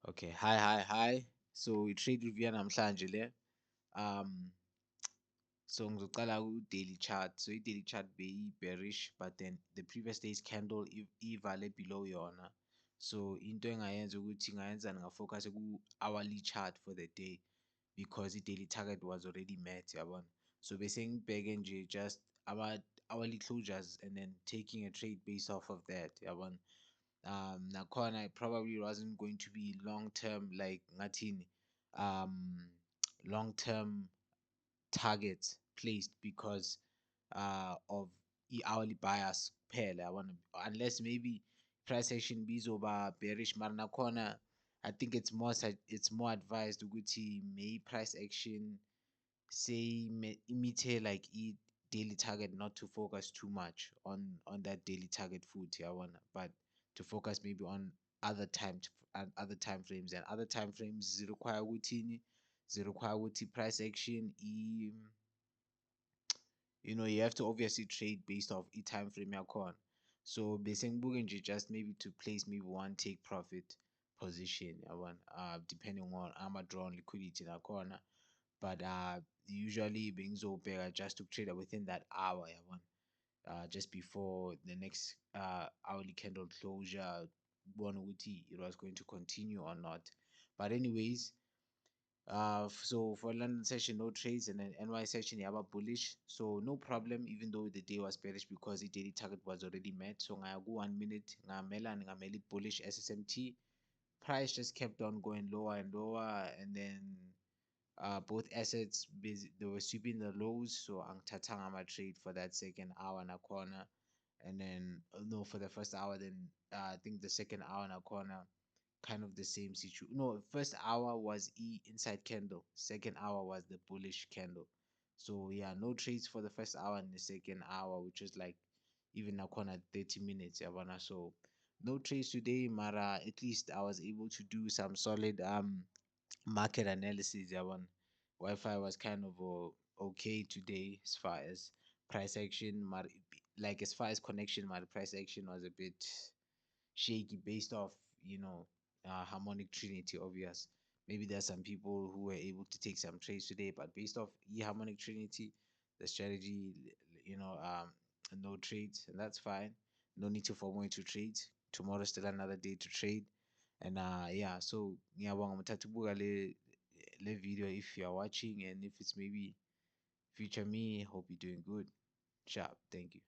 Okay, hi. So i-trade review namhlanje le. Um, so ngizoqala ku-daily chart. So i-daily chart beyi-bearish, but then the previous day's candle ivale below yona. So into engayenza ukuthi ngayenzani ngafocus ku-hourly chart for the day because i-daily target was already met, yabona. So bese ngibheke nje just hourly closures and then taking a trade based off of that, yabona. Nakhona it probably wasn't going to be long term like ngathini long term targets placed because of hourly bias kuphela yabona, unless maybe price action bizoba bearish mara nakhona I think it's more advised ukuthi may price action say imithe like daily target, not to focus too much on that daily target food, yabona, but to focus maybe on other time frames, and other time frames zirequire ukuthi price action you have to obviously trade based off time frame yakhona. So bese ngibuke nje just maybe to place maybe one take profit position yabona, depending on ama-draw on liquidity nakhona, but usually bengizobheka just to trade within that hour yabona, just before the next hourly candle closure, bona ukuthi it was going to continue or not. But anyways, so for London session, no trades, and then NY session, yaba bullish. So no problem, even though the day was bearish because the daily target was already met. So ngaya ku 1 minute, ngameli bullish SSMT. Price just kept on going lower and lower, and then both assets they were sweeping the lows. So angithathanga ama trade for that second hour corner, and then no, for the first hour. Then I think the second hour corner, kind of the same situation. No, first hour was inside candle. Second hour was the bullish candle. So yeah, no trades for the first hour and the second hour, which is like even now corner 30 minutes. Yabana. So no trades today, Mara. At least I was able to do some solid market analysis. Yabana. Wi-Fi was kind of okay today as far as price action. Like as far as connection, my price action was a bit shaky based off harmonic trinity, obvious. Maybe there's some people who were able to take some trades today, but based off harmonic trinity, the strategy, no trades, and that's fine. No need to form into trades. Tomorrow's still another day to trade. And yeah, so ngiyabonga mthatha ukubuka le video if you are watching, and if it's maybe future me, hope you're doing good. Sharp, thank you.